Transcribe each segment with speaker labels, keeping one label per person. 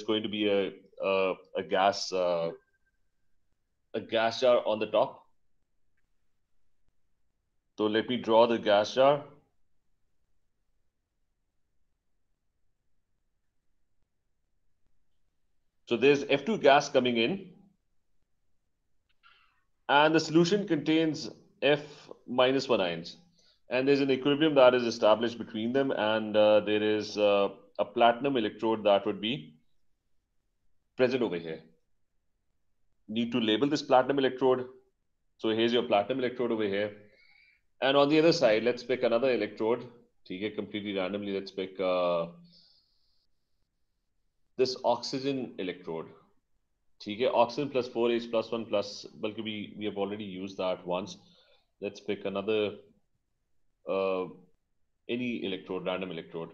Speaker 1: going to be a gas jar on the top. So let me draw the gas jar. So there's F2 gas coming in, and the solution contains F minus 1 ions. And there's an equilibrium that is established between them, and there is a platinum electrode that would be present over here. Need to label this platinum electrode. So here's your platinum electrode over here. And on the other side, let's pick another electrode. Completely randomly, let's pick this oxygen electrode. Oxygen plus 4H plus 1 plus, we have already used that once. Let's pick another, any electrode, random electrode.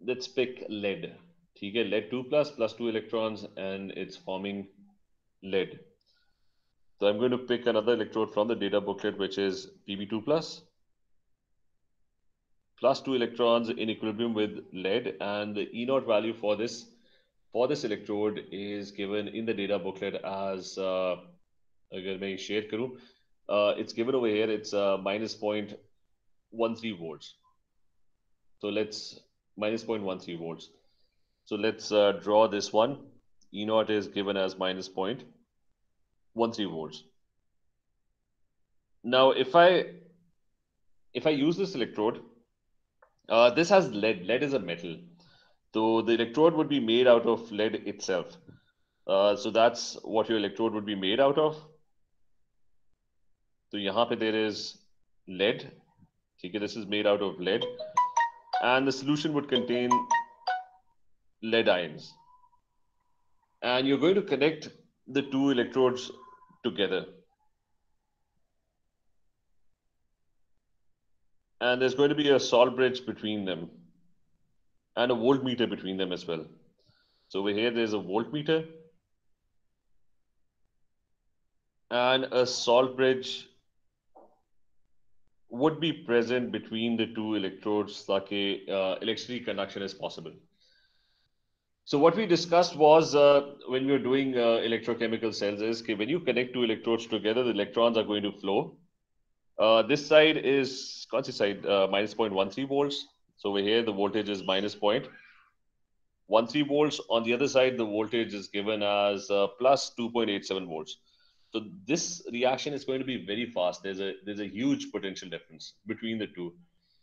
Speaker 1: Let's pick lead. Lead 2 plus 2 electrons, and it's forming lead. So I'm going to pick another electrode from the data booklet, which is Pb2 plus 2 electrons in equilibrium with lead, and the E naught value for this electrode is given in the data booklet as अगर मैं share करूं, it's given over here. It's minus 0.13 volts. So let's minus 0.13 volts. So let's draw this one. E naught is given as minus 0.13 volts. Now, if I use this electrode, this has lead. Lead is a metal. So the electrode would be made out of lead itself. So that's what your electrode would be made out of. So यहाँ पे there is lead. This is made out of lead, and the solution would contain lead ions. And you're going to connect the two electrodes together. And there's going to be a salt bridge between them and a voltmeter between them as well. So over here, there's a voltmeter and a salt bridge would be present between the two electrodes ताकि electricity conduction is possible. So what we discussed was when we were doing electrochemical cells is that when you connect two electrodes together, the electrons are going to flow. This side is, कौन सी side, minus 0.13 volts. So over here, the voltage is minus 0.13 volts. On the other side, the voltage is given as plus 2.87 volts. So this reaction is going to be very fast. There's a huge potential difference between the two,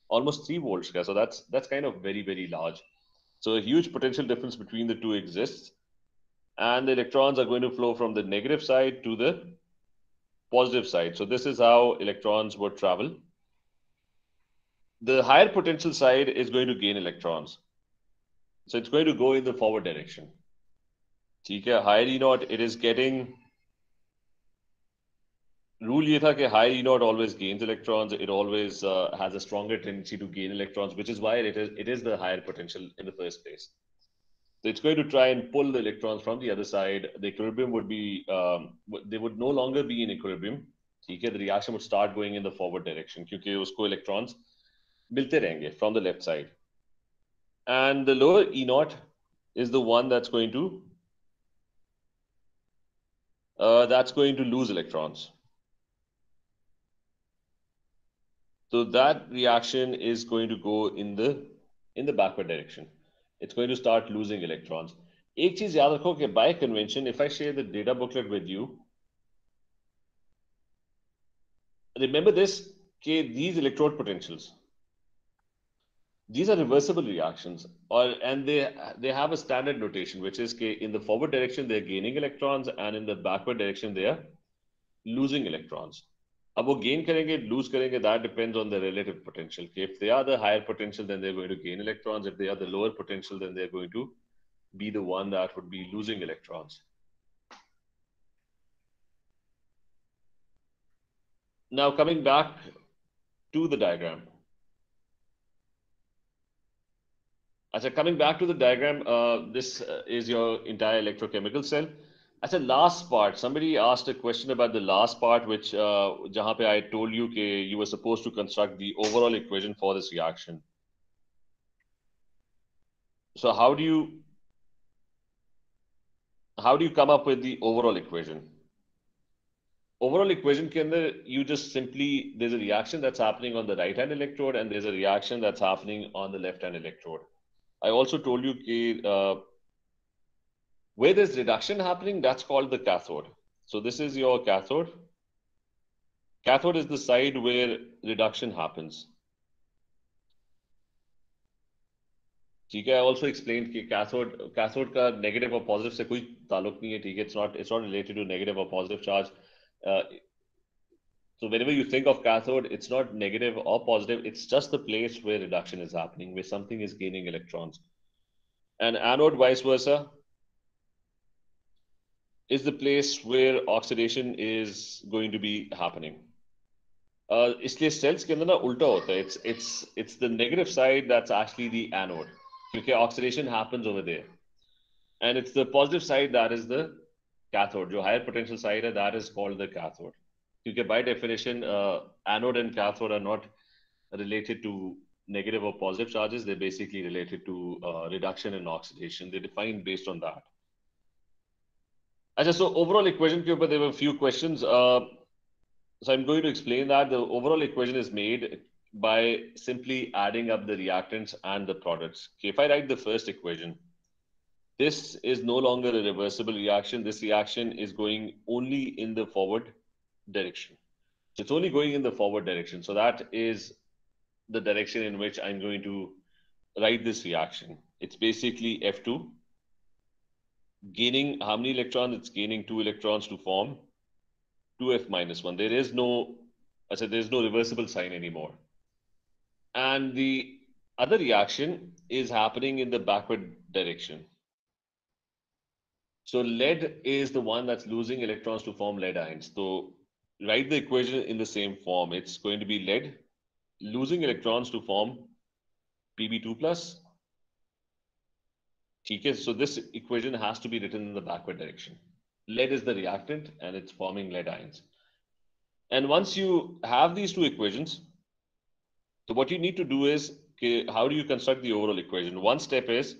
Speaker 1: almost 3 volts. So that's kind of very, very large. So a huge potential difference between the two exists, and the electrons are going to flow from the negative side to the positive side. So this is how electrons would travel. The higher potential side is going to gain electrons. So it's going to go in the forward direction. Higher E naught, it is getting, rule ये था कि higher E naught always gains electrons. It always has a stronger tendency to gain electrons, which is why it is the higher potential in the first place. So it's going to try and pull the electrons from the other side. The equilibrium would be, they would no longer be in equilibrium. The reaction would start going in the forward direction क्योंकि उसको electrons मिलते रहेंगे from the left side. And the lower E naught is the one that's going to lose electrons. So that reaction is going to go in the backward direction. It's going to start losing electrons. एक चीज याद रखो कि by convention, if I share the data booklet with you, remember this, these electrode potentials, these are reversible reactions, and they have a standard notation, which is in the forward direction they're gaining electrons, and in the backward direction they are losing electrons. अब वो gain करेंगे, lose करेंगे, that depends on the relative potential. If they are the higher potential, then they're going to gain electrons. If they are the lower potential, then they're going to be the one that would be losing electrons. Now coming back to the diagram. Coming back to the diagram, this is your entire electrochemical cell. Last part, somebody asked a question about the last part, which जहाँ पे I told you कि you were supposed to construct the overall equation for this reaction. So how do you how do you come up with the overall equation? Overall equation के अंदर you just simply, there's a reaction that's happening on the right hand electrode and there's a reaction that's happening on the left hand electrode. I also told you कि, where there's reduction happening, that's called the cathode. So this is your cathode. Cathode is the side where reduction happens. ठीक है, I also explained कि cathode का negative और positive से कोई ताल्लुक नहीं है, ठीक है, it's not related to negative or positive charge. So whenever you think of cathode, it's not negative or positive, it's just the place where reduction is happening, where something is gaining electrons. And anode, vice versa, is the place where oxidation is going to be happening. इसलिए cells के अंदर ना उल्टा होता है, it's the negative side that's actually the anode, क्योंकि oxidation happens over there. And it's the positive side that is the cathode. जो higher potential side है, that is called the cathode. Because by definition, anode and cathode are not related to negative or positive charges. They're basically related to reduction in oxidation. They're defined based on that. So overall equation के ऊपर there were a few questions. So I'm going to explain that. The overall equation is made by simply adding up the reactants and the products. Okay, if I write the first equation, this is no longer a reversible reaction. This reaction is going only in the forward direction. So it's only going in the forward direction. So that is the direction in which I'm going to write this reaction. It's basically F2. Gaining how many electrons? It's gaining 2 electrons to form 2F minus 1. There is no, I said there's no reversible sign anymore. And the other reaction is happening in the backward direction. So lead is the one that's losing electrons to form lead ions. So write the equation in the same form. It's going to be lead losing electrons to form Pb2 plus. Okay, so this equation has to be written in the backward direction. Lead is the reactant and it's forming lead ions. And once you have these two equations, so what you need to do is, okay, how do you construct the overall equation? One step is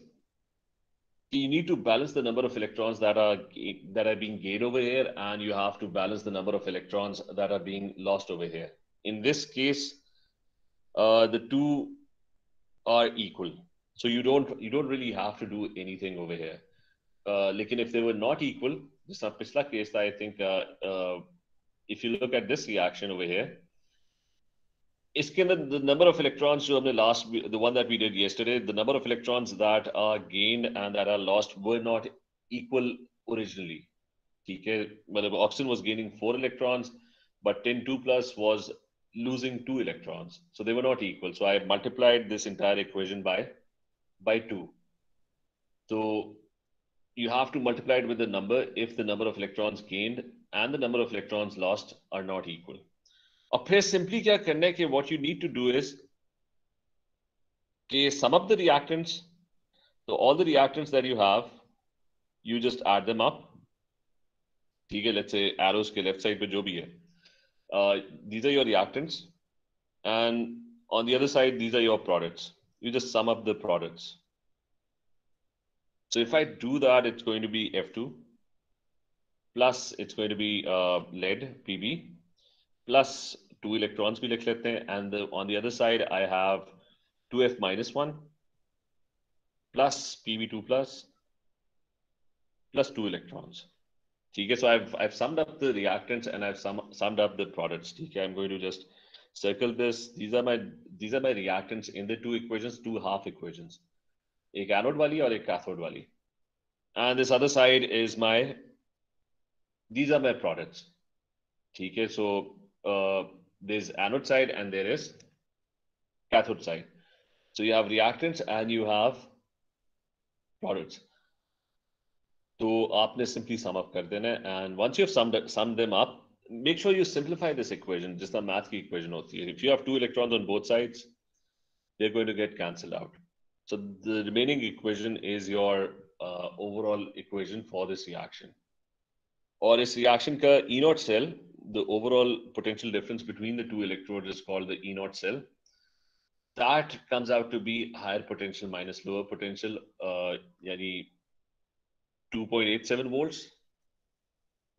Speaker 1: you need to balance the number of electrons that are being gained over here, and you have to balance the number of electrons that are being lost over here. In this case, the two are equal. So you don't really have to do anything over here. Lekin if they were not equal, just a पिछला case, I think if you look at this reaction over here, इसके अंदर the number of electrons जो हमने the one that we did yesterday, the number of electrons that are gained and that are lost were not equal originally. ठीक है, मतलब oxygen was gaining 4 electrons, but tin 2 plus was losing 2 electrons. So they were not equal. So I multiplied this entire equation by 2. So you have to multiply it with the number if the number of electrons gained and the number of electrons lost are not equal. और फिर simply क्या करना है कि what you need to do is कि sum up the reactants. So all the reactants that you have, you just add them up. ठीक है, let's say arrows के left side पे जो भी है, these are your reactants, and on the other side these are your products. You just sum up the products. So if I do that, it's going to be F2 plus it's going to be lead Pb plus 2 electrons भी लिख लेते हैं, and on the other side I have 2F minus 1 plus Pb2 plus 2 electrons. Okay, so I've summed up the reactants and I've summed up the products. Okay, I'm going to just circle this. These are my reactants in the two equations, two half equations. एक anode वाली और एक cathode वाली. And this other side is these are my products. Okay, so there's anode side and there is cathode side. So you have reactants and you have products. तो आपने simply sum up कर देना है, and once you have summed them up, make sure you simplify this equation. जिस तरह math की equation होती है. If you have 2 electrons on both sides, they're going to get cancelled out. So the remaining equation is your overall equation for this reaction. और इस reaction का E naught cell, the overall potential difference between the two electrodes is called the E naught cell. That comes out to be higher potential minus lower potential. यानी 2.87 volts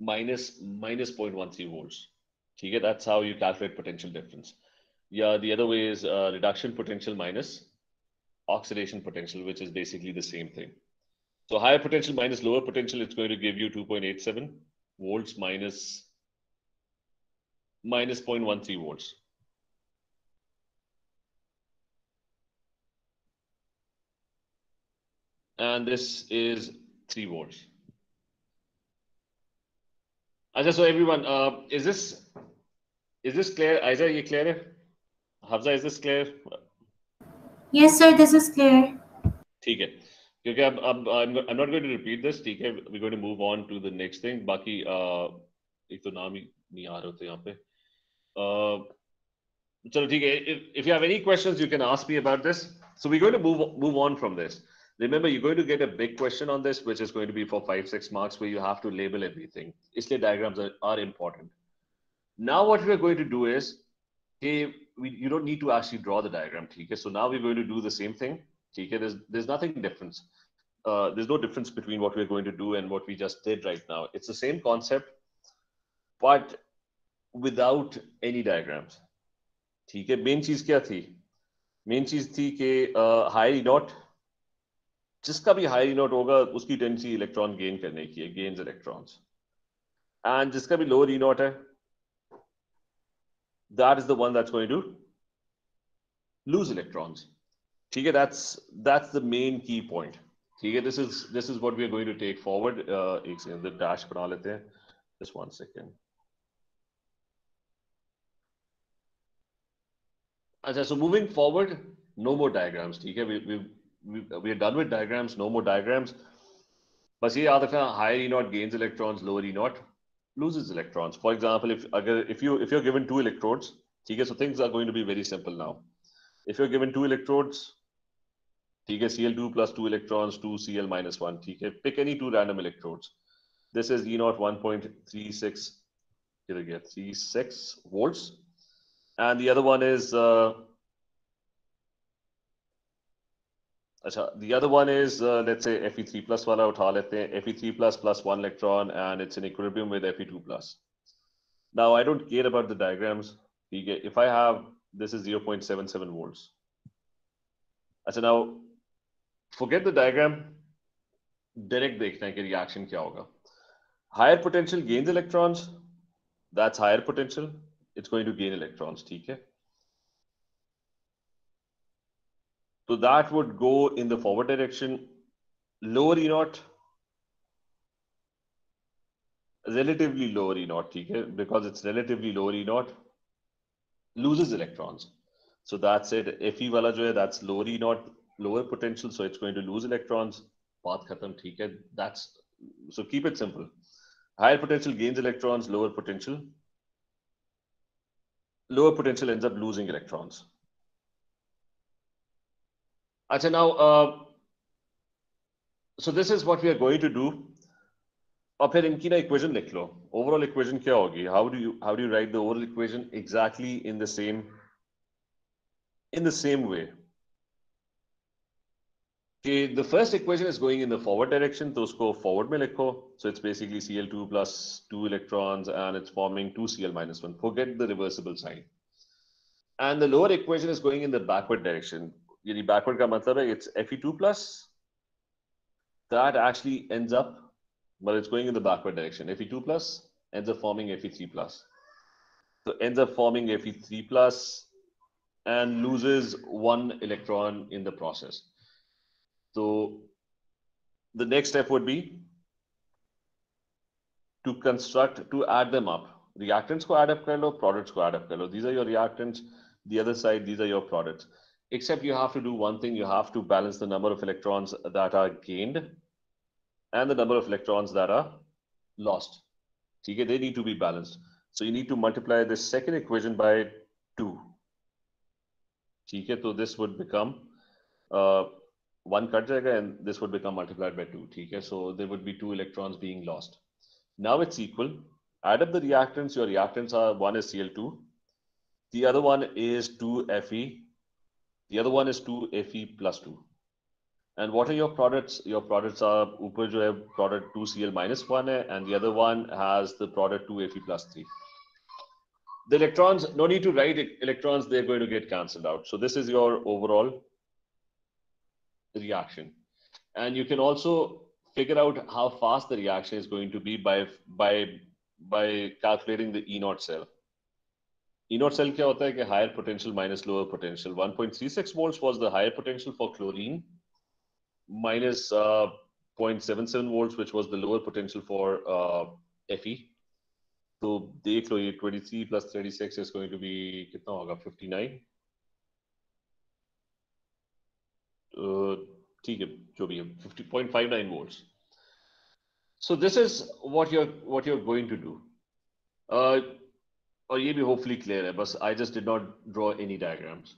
Speaker 1: minus 0.13 volts. Okay, that's how you calculate potential difference. Yeah, the other way is reduction potential minus oxidation potential, which is basically the same thing. So higher potential minus lower potential, it's going to give you 2.87 volts minus 0.13 volts. And this is 3 volts. Acha, so everyone, is this clear? Aiza, ye clear hai? Hafza, is this clear?
Speaker 2: Yes, sir, this is clear.
Speaker 1: ठीक है क्योंकि अब I'm not going to repeat this. ठीक है, we're going to move on to the next thing. बाकी एक तो नाम ही नहीं आ रहे होते यहाँ पे. चलो ठीक है. If you have any questions, you can ask me about this. So we're going to move on from this. Remember, you're going to get a big question on this, which is going to be for 5-6 marks, where you have to label everything. इसलिए diagrams are important. Now what we're going to do is, hey, you don't need to actually draw the diagram. Okay? So now we're going to do the same thing. Okay? There's nothing different. There's no difference between what we're going to do and what we just did right now. It's the same concept, but without any diagrams. ठीक है. Main चीज क्या थी? Main चीज थी कि high not, जिसका भी हाई नॉट होगा उसकी टेंडेंसी इलेक्ट्रॉन गेन करने की है, गेन्स इलेक्ट्रॉन्स. एंड जिसका भी लोअर ई नॉट है, that is the one that's going to lose electrons. ठीक है, that's the main key point. ठीक है, this is what we are going to take forward. एक सेकंड, the dash बना लेते हैं. Just 1 second. अच्छा, so moving forward, no more diagrams. ठीक है, we are done with diagrams. No more diagrams. बस ये याद रखना, higher E naught gains electrons, lower E naught loses electrons. For example, if you're given 2 electrodes, ठीक है, so things are going to be very simple now. If you're given 2 electrodes, ठीक है, Cl2 plus 2 electrons, 2 Cl minus 1, ठीक है, pick any 2 random electrodes. This is E naught 1.36, here again, 36 volts, and the other one is the other one is let's say Fe3 plus वाला उठा लेते हैं. Fe3 plus 1 electron, and it's in equilibrium with Fe2 plus. Now I don't care about the diagrams. If I have, this is 0.77 volts. Now forget the diagram. Direct देखना है कि reaction क्या होगा. Higher potential gains electrons. That's higher potential. It's going to gain electrons. ठीक है. So that would go in the forward direction. Lower E naught, relatively lower E naught, ठीक है, because it's relatively lower E naught, loses electrons. So that's it. Fe वाला जो है, that's lower E naught, lower potential, so it's going to lose electrons. बात खत्म, ठीक है. That's, so keep it simple. Higher potential gains electrons, lower potential ends up losing electrons. अच्छा, now so this is what we are going to do. और फिर इनकी ना equation लिख लो. ओवरऑल इक्वेशन क्या होगी? How do you write the overall equation exactly in the same way? Okay, the first equation is going in the forward direction, तो उसको forward में लिखो. So it's basically Cl2 plus 2 electrons, and it's forming 2 Cl minus 1. Forget the reversible sign. And the lower equation is going in the backward direction. यानी backward का मतलब है it's Fe2 plus. That actually ends up, but it's going in the backward direction. Fe2 plus ends up forming Fe3 plus. So ends up forming Fe3 plus and loses 1 electron in the process. So the next step would be to add them up. Reactants को add up कर लो, products को add up कर लो. These are your reactants. The other side, these are your products. Except you have to do one thing. You have to balance the number of electrons that are gained and the number of electrons that are lost. Okay, they need to be balanced. So you need to multiply this second equation by 2. Okay, so this would become 1 cut jayega, and this would become multiplied by 2. Okay, so there would be 2 electrons being lost. Now it's equal. Add up the reactants. Your reactants are, one is Cl2, the other one is 2Fe, the other one is 2Fe plus 2. And what are your products? Your products are ऊपर जो है product 2Cl-1 है, and the other one has the product 2Fe+3. The electrons, no need to write electrons, they're going to get cancelled out. So this is your overall reaction. And you can also figure out how fast the reaction is going to be by calculating the E0 cell. E0 cell क्या होता है कि higher potential minus lower potential. 1.36 volts was the higher potential for chlorine, minus 0.77 volts, which was the lower potential for Fe. तो देख लो ये 23 plus 36 is going to be कितना होगा 59. ठीक है जो भी है 50.59 volts. So this is what you're going to do. और ये भी hopefully clear है, बस I just did not draw any diagrams.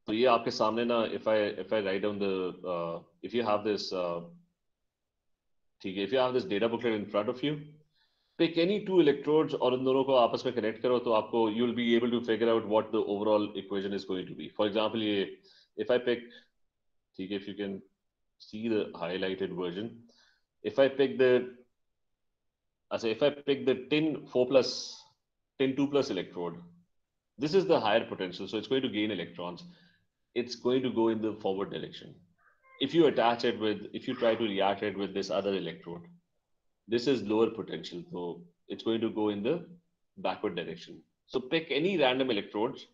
Speaker 1: तो ये आपके सामने ना, if I write down the if you have this ठीक है, if you have this data booklet in front of you, pick any two electrodes और उन दोनों को आपस में connect करो, तो आपको you'll be able to figure out what the overall equation is going to be. For example, ये if I pick, ठीक है, if you can see the highlighted version, if I pick the tin 4 plus tin 2 plus electrode, this is the higher potential, so it's going to gain electrons. It's going to go in the forward direction. If you attach it with, if you try to react it with this other electrode, this is lower potential, so it's going to go in the backward direction. So pick any random electrodes,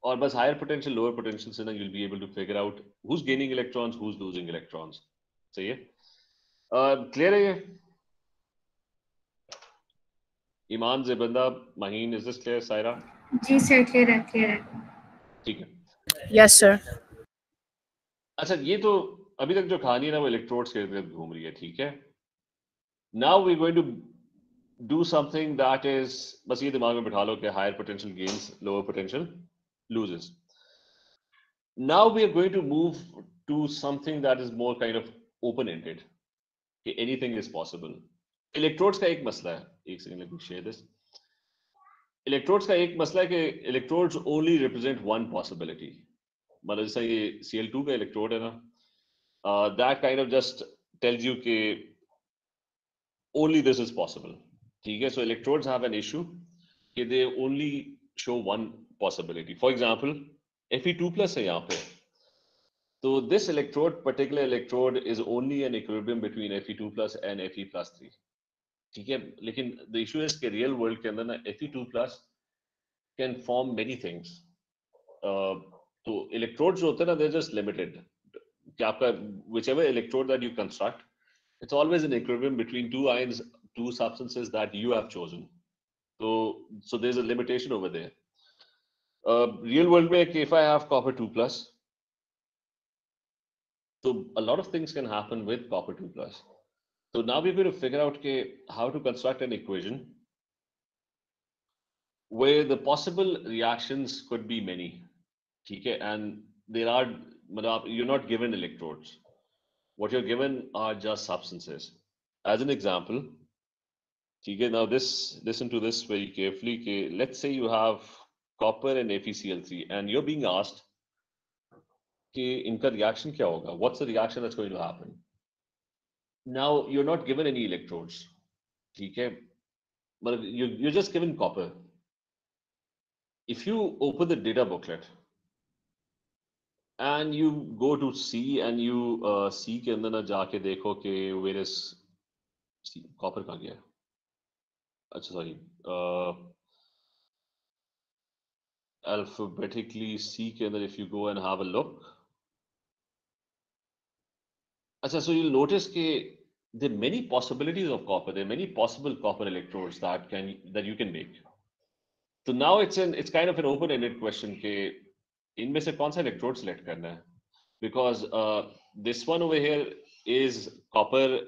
Speaker 1: or bus higher potential, lower potential, so you'll be able to figure out who's gaining electrons, who's losing electrons. So yeah, clear है? Iman, Zibanda, Maheen, is this clear? Saira?
Speaker 2: जी sir, clear है, clear है.
Speaker 1: ठीक है.
Speaker 3: Yes, sir.
Speaker 1: अच्छा, ये तो अभी तक जो कहानी है ना वो इलेक्ट्रोड्स के इर्द घूम रही है, ठीक है. Now we're going to do something that is, बस ये दिमाग में बिठा लो कि higher potential gains, lower potential loses. Now we are going to move to something that is more kind of open-ended. कि anything is possible. Electrodes का एक मसला है, एक second, let me share this. Electrodes का एक मसला है कि electrodes only represent one possibility. मतलब जैसा ये Cl2 का electrode है ना, that kind of just tells you कि only this is possible. ठीक है, so electrodes have an issue कि they only show one possibility. For example, Fe2 plus है यहाँ पे, so this electrode, particular electrode, is only an equilibrium between Fe2 plus and Fe plus 3. ठीक है, लेकिन the issue is कि real world के अंदर ना Fe2 plus can form many things. तो electrodes जो होते हैं ना, they're just limited. कि आपका whichever electrode that you construct, it's always an equilibrium between two ions, two substances that you have chosen. So there's a limitation over there. Real world में if I have copper 2 plus, so a lot of things can happen with copper 2 plus. So now we're going to figure out how to construct an equation where the possible reactions could be many. Okay, and there are, you're not given electrodes. What you're given are just substances. As an example, okay, now listen to this very carefully. Okay, let's say you have copper and FeCl3, and you're being asked, okay, इनका reaction क्या होगा? What's the reaction that's going to happen? Now you're not given any electrodes. Okay, but you're just given copper. If you open the data booklet and you go to C and you C के अंदर ना जाके देखो कि where is copper कहाँ गया? अच्छा sorry, alphabetically C के अंदर if you go and have a look. अच्छा, so you'll notice कि there are many possibilities of copper. There are many possible copper electrodes that you can make. So now it's kind of an open-ended question कि इनमें से कौन सा electrode select करना है? Because this one over here is copper,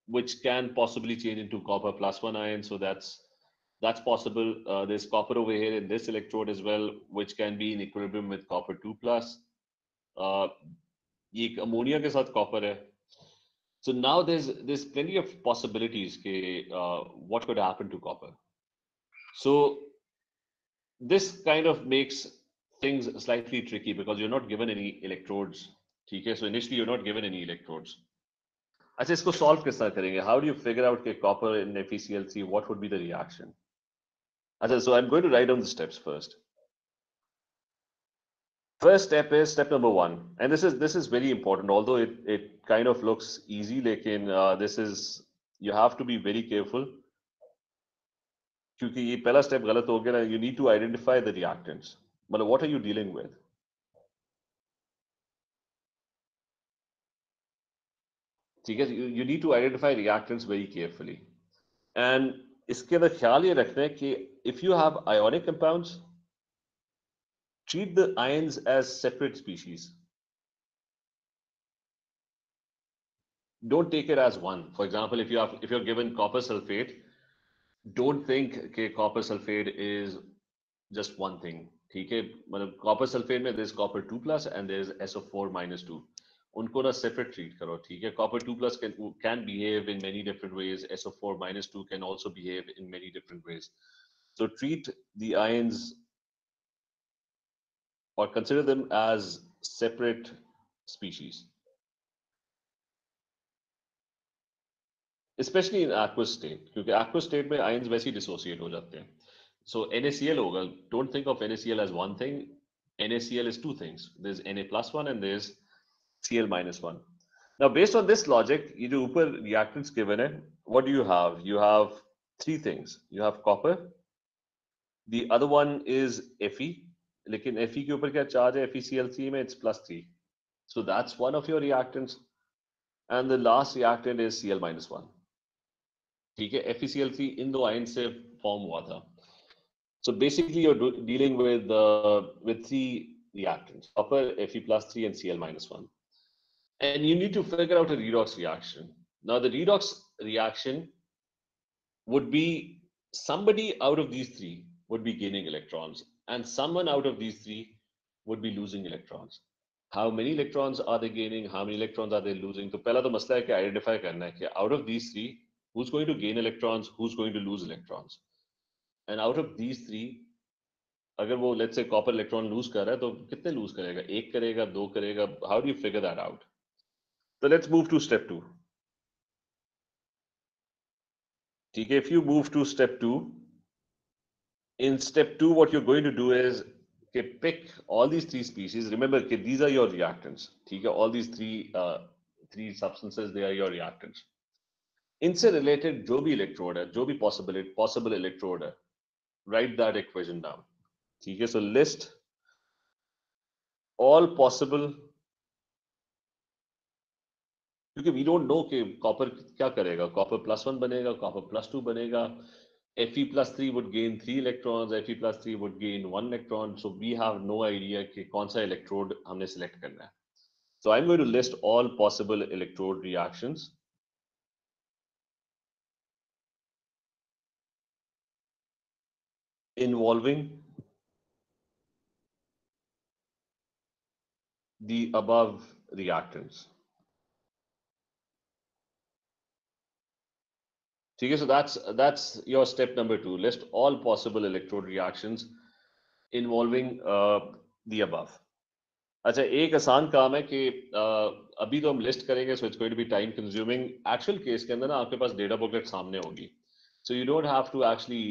Speaker 1: which can possibly change into copper plus 1 ion, so that's possible. There's copper over here in this electrode as well, which can be in equilibrium with copper 2 plus. ये ammonia के साथ copper है. So now there's plenty of possibilities what could happen to copper. So this kind of makes things slightly tricky because you're not given any electrodes. ठीक है, so initially you're not given any electrodes. अच्छा, इसको solve किस तरह करेंगे? How do you figure out कि copper in FeCl3 what would be the reaction? अच्छा, so I'm going to write down the steps first. First step is step number 1, and this is very important. Although it kind of looks easy, लेकिन this is, you have to be very careful. क्योंकि ये पहला step गलत हो गया ना, you need to identify the reactants. मतलब what are you dealing with? ठीक है, you need to identify reactants very carefully. And इसके अंदर ख्याल ये रखना है कि if you have ionic compounds, treat the ions as separate species. Don't take it as one. For example, if you're given copper sulfate, don't think that copper sulfate is just one thing. ठीक है, मतलब copper sulfate में there's copper 2 plus and there's SO4 minus 2. उनको ना separate treat करो. ठीक है, copper 2 plus can behave in many different ways. SO4 minus 2 can also behave in many different ways. So treat the ions or consider them as separate species. Especially in aqueous state, क्योंकि aqueous state में ions वैसे ही dissociate हो जाते हैं. So NaCl होगा. Don't think of NaCl as one thing. NaCl is two things. There's Na plus one and there's Cl minus one. Now, based on this logic, ये जो ऊपर reactants given है, what do you have? You have three things. You have copper. The other one is Fe. लेकिन Fe के ऊपर क्या charge है? FeCl3 में it's +3. So that's one of your reactants. And the last reactant is Cl minus one. ठीक है, FeCl3 इन दो ion से फॉर्म हुआ था. So basically you're dealing with three reactants: copper, Fe plus 3 and Cl minus 1. And you need to figure out a redox reaction. Now the redox reaction would be somebody out of these three would be gaining electrons and someone out of these three would be losing electrons. How many electrons are they gaining? How many electrons are they losing? तो पहला तो मसला है कि identify करना है कि out of these three, who's going to gain electrons, who's going to lose electrons. And out of these three, अगर वो let's say copper electron lose कर रहा है तो कितने लूज करेगा? एक करेगा, दो करेगा? How do you figure that out? तो लेट्स मूव टू स्टेप 2. ठीक है, if you move to step 2, in step 2 what you're going to do is pick all these three species. Remember these are your reactants. ठीक है, all these three substances, they are your reactants. इनसे related जो भी electrode है, जो भी possible electrode है, write that equation down. ठीक है, so list all possible, क्योंकि वी डोंट नो कि कॉपर क्या करेगा. कॉपर +1 बनेगा, कॉपर +2 बनेगा. Fe plus 3 would gain 3 electrons, Fe plus 3 would gain 1 electron. So we have no idea कि कौन सा electrode हमने select करना है. So I'm going to list all possible electrode reactions. Involving the above reactants. ठीक है, so that's your step number 2. List all possible electrode reactions involving the above. अच्छा, एक आसान काम है कि अभी तो हम लिस्ट करेंगे, so it's going to be time consuming. Actual case के अंदर ना आपके पास डेटा बुकलेट सामने होगी, so you don't have to actually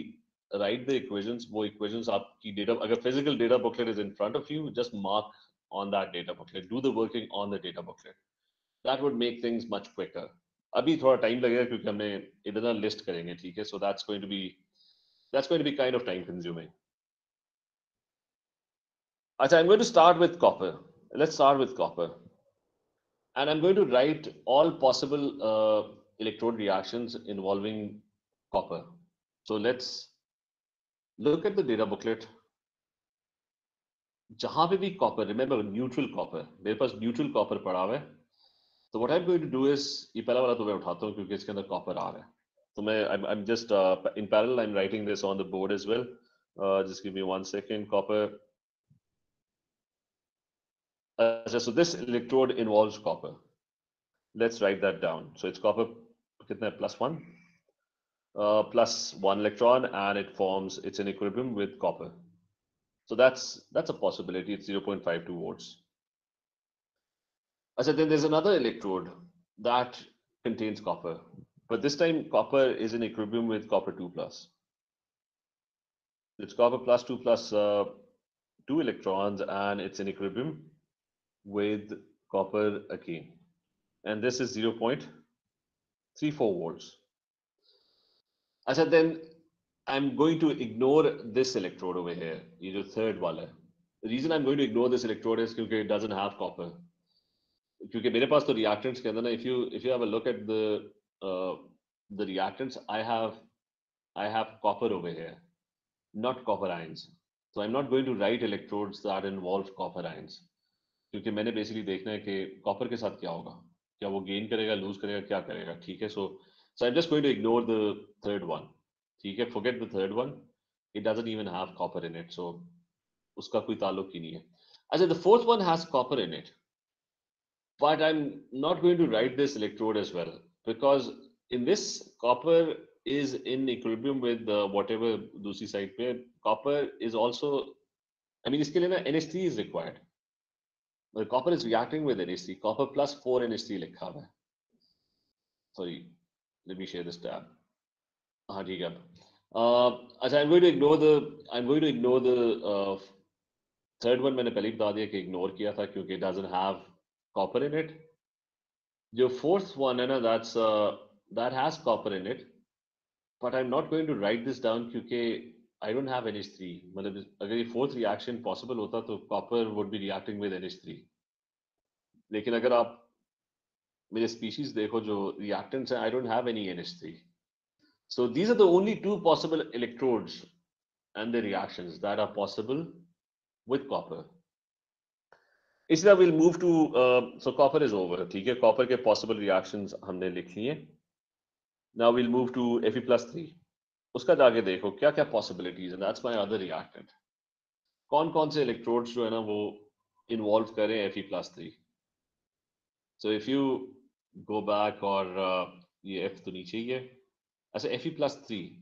Speaker 1: write the equations. वो इक्वेशंस आपकी डेटा, अगर physical data booklet is in front of you, just mark on that data booklet, do the working on the data booklet. That would make things much quicker. अभी थोड़ा time लगेगा क्योंकि हमने इतना list करेंगे. ठीक है, so that's going to be kind of time consuming. अच्छा, I'm going to start with copper. Let's start with copper. And I'm going to write all possible electrode reactions involving copper. So let's look at the data booklet. जहां पे भी copper, remember neutral copper, मेरे पास neutral copper पड़ा हुआ है. So what I'm going to do is, ये पहला वाला तो मैं उठाता हूँ क्योंकि इसके अंदर copper आ रहा है. तो मैं I'm just in parallel I'm writing this on the board as well. Just give me 1 second. Copper. So this electrode involves copper. Let's write that down. So it's copper कितना है? +1 +1 electron, and it's in equilibrium with copper. So that's a possibility. It's 0.52 volts. So then there's another electrode that contains copper, but this time copper is in equilibrium with copper 2 plus. It's copper plus 2 plus 2 electrons, and it's in equilibrium with copper again. And this is 0.34 volts. I said then I'm going to ignore this electrode over here, ये जो third वाला है. The reason I'm going to ignore this electrode is क्योंकि it doesn't have copper. क्योंकि मेरे पास तो reactants के अंदर ना, if you have a look at the reactants, I have copper over here, not copper ions. So I'm not going to write electrodes that involve copper ions. क्योंकि मैंने basically देखना है कि कॉपर के साथ क्या होगा, क्या वो गेन करेगा, लूज करेगा, क्या करेगा. ठीक है, so I'm just going to ignore the third one. ठीक है, forget the third one. It doesn't even have copper in it, so उसका कोई ताल्लुक ही नहीं है. I said the fourth one has copper in it, but I'm not going to write this electrode as well, because in this copper is in equilibrium with whatever दूसरी side पे copper is also, I mean इसके लिए ना NH3 is required. The copper is reacting with NH3. Copper plus 4 NH3 लिखा हुआ है. Sorry, let me share this tab. हाँ ठीक है. अच्छा, I'm going to ignore the third one. मैंने पहले ही बता दिया कि ignore किया था क्योंकि it doesn't have copper in it. जो fourth one है ना, that has copper in it, but I'm not going to write this down क्योंकि I don't have NH3. मतलब अगर ये fourth reaction possible होता तो copper would be reacting with NH3. लेकिन अगर आप मेरे species देखो जो reactants हैं, I don't have any NH3. So these are the only two possible electrodes and the reactions that are possible with copper. इसलिए we'll move to so copper is over. ठीक है, copper के possible reactions हमने लिख लिए. Now we'll move to Fe+3. उसका जाके देखो क्या क्या possibilities, and that's my other reactant. कौन कौन से electrodes जो है ना वो involve करें Fe+3. So if you go back, और ये F तो नीचे ही है. अच्छा, Fe+3.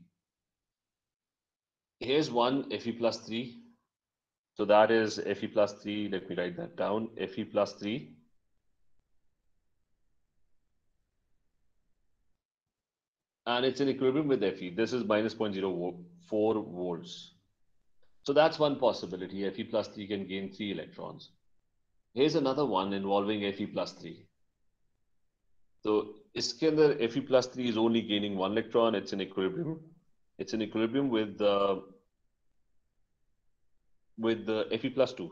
Speaker 1: Here's one Fe+3. So that is Fe+3. Let me write that down. Fe+3. And it's in equilibrium with Fe. This is minus 0.04 volts. So that's one possibility. Fe+3 can gain 3 electrons. Here's another one involving Fe+3. So इसके अंदर Fe+3 is only gaining 1 electron. It's in equilibrium. It's in equilibrium with the Fe+2.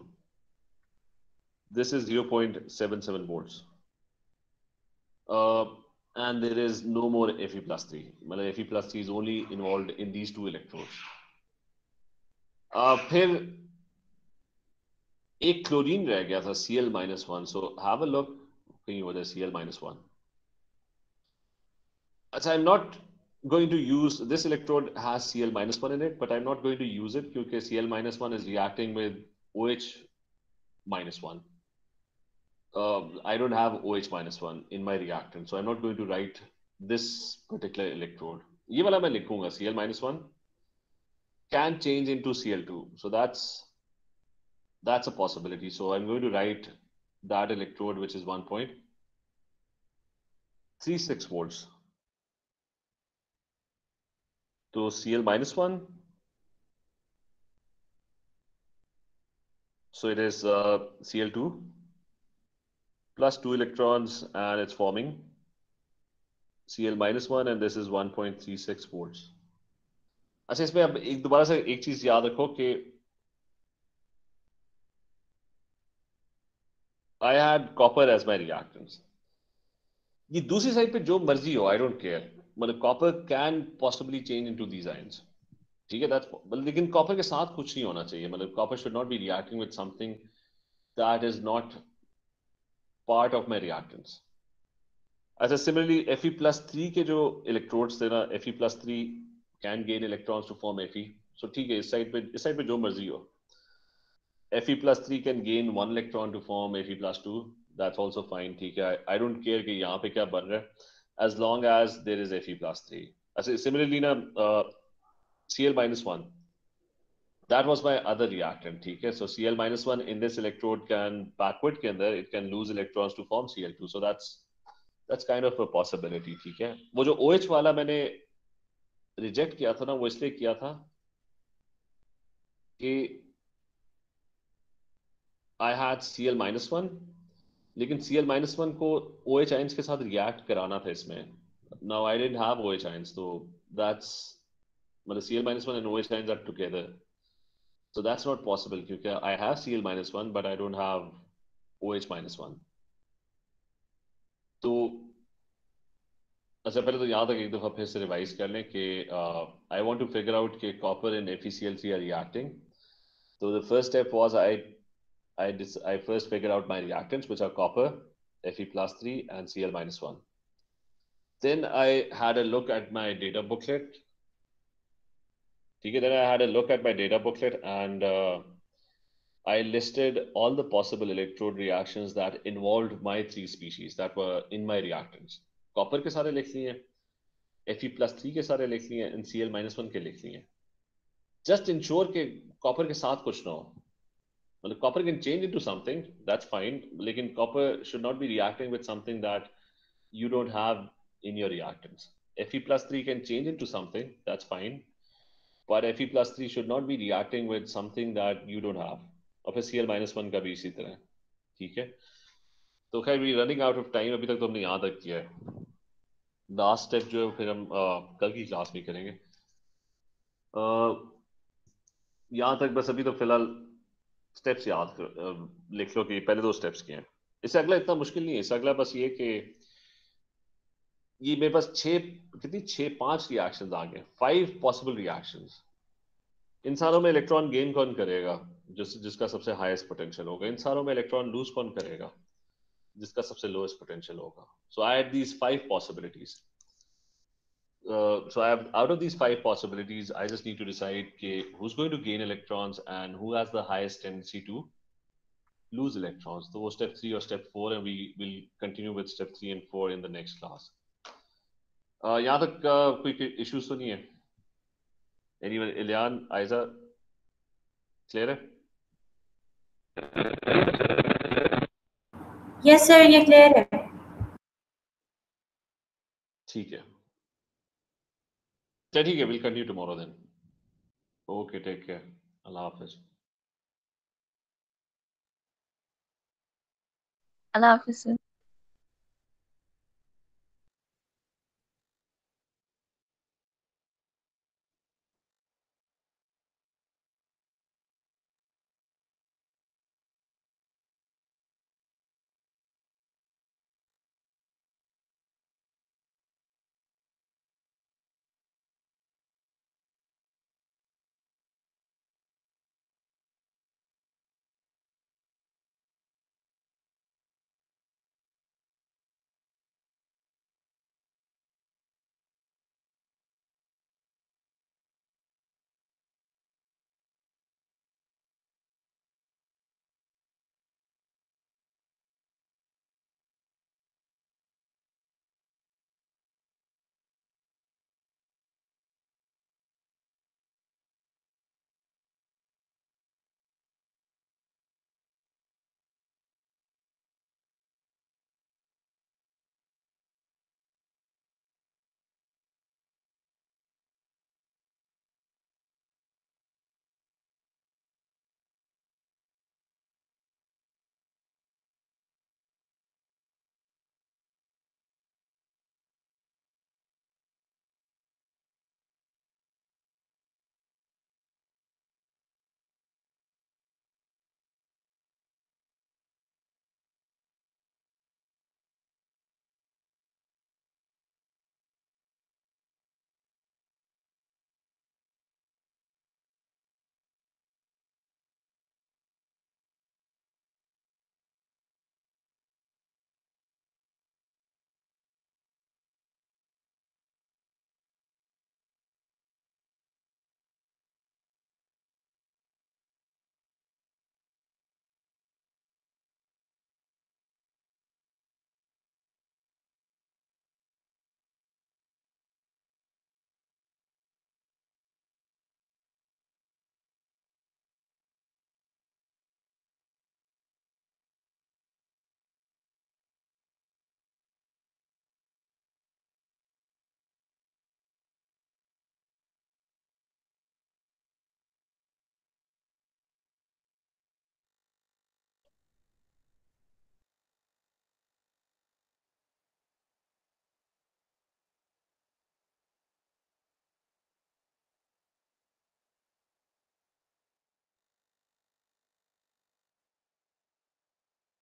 Speaker 1: This is 0.77 volts. And there is no more Fe+3. Fe+3 is only involved in these two electrodes. फिर एक chlorine रह गया था, Cl-1. So have a look. कहीं हो जाए Cl-1. अच्छा, I'm not going to use this electrode has Cl-1 in it, but I'm not going to use it because Cl-1 is reacting with OH-1. I don't have OH-1 in my reactant, so I'm not going to write this particular electrode. ये वाला मैं लिखूंगा, Cl-1 can change into Cl2, so that's a possibility. So I'm going to write that electrode, which is 1.36 volts. So Cl-1, so it is Cl2 plus 2 electrons, and it's forming Cl-1, and this is 1.36 volts. अच्छा, इसमें अब एक दोबारा से एक चीज याद रखो कि I had copper as my reactants. ये दूसरी साइड पे जो मर्जी हो, I don't care. मतलब copper can possibly change into these ions. ठीक है, लेकिन copper के साथ कुछ नहीं होना चाहिए. मतलब copper should not be reacting with something that is not part of my reactants. अच्छा, similarly Fe+3 के जो electrodes थे ना, Fe+3 can gain electrons to form Fe. So ठीक है, इस साइड पे जो मर्जी हो. Fe+3 can gain 1 electron to form Fe+2. That's also fine. ठीक है, I don't care कि यहाँ पे क्या बन रहा है, as long as there is Fe+3. अच्छा, similarly ना Cl-1. That was my other reactant, ठीक है. So Cl-1 in this electrode can backward के अंदर it can lose electrons to form Cl2. So that's kind of a possibility, ठीक है. वो जो OH वाला मैंने रिजेक्ट किया था ना, वो इसलिए किया था कि I had Cl-1, लेकिन Cl-1 को OH ions के साथ रिएक्ट कराना था इसमें. Now I didn't have OH ions, so that's मतलब Cl-1 and OH ions are together. So that's not possible क्योंकि I have Cl-1 but I don't have OH-1. तो अच्छा, पहले तो यहाँ तक एक दफा फिर से रिवाइज कर लें कि I want to figure out कि copper and FeCl3 are reacting. So the first step was I first figured out my reactants, which are copper, Fe+3 and Cl-1. Then I had a look at my data booklet. Then I had a look at my data booklet and I listed all the possible electrode reactions that involved my three species that were in my reactants. Copper के सारे लिख लिए, Fe+3 के सारे लिख लिए, and Cl-1 के लिख लिए. Just ensure कि copper के साथ कुछ ना हो. Well, the copper can change into something, that's fine. Lekin copper should not be reacting with something that you don't have in your reactants. Fe+3 can change into something, that's fine. But Fe+3 should not be reacting with something that you don't have. और फिर Cl-1 का भी इसी तरह, ठीक है. तो खैर we running out of time, अभी तक तो हमने यहाँ तक किया है. लास्ट स्टेप जो है फिर हम कल की क्लास में करेंगे. यहाँ तक बस अभी तो फिलहाल स्टेप्स याद लिख लो कि पहले दो स्टेप्स किए हैं. इससे अगला इतना मुश्किल नहीं है. इससे अगला बस ये कि ये मेरे पास छह पांच रिएक्शंस आ गए, 5 पॉसिबल रिएक्शंस. इन सारों में इलेक्ट्रॉन गेन कौन करेगा? जिसका सबसे हाईएस्ट पोटेंशियल होगा. इन सारों में इलेक्ट्रॉन लूज कौन करेगा? जिसका सबसे लोएस्ट पोटेंशियल होगा. So I had these 5 possibilities. So I have, out of these 5 possibilities, I just need to decide who's going to gain electrons and who has the highest tendency to lose electrons. So step 3 or step 4, and we will continue with step 3 and 4 in the next class. यहाँ तक कोई issues तो नहीं है? Anyone? Ilyan, Aiza, clear है?
Speaker 3: Yes sir, ये clear है.
Speaker 1: ठीक है. चलिए ठीक है. We'll continue tomorrow then. Okay, take care. Allah Hafiz.
Speaker 4: Allah Hafiz.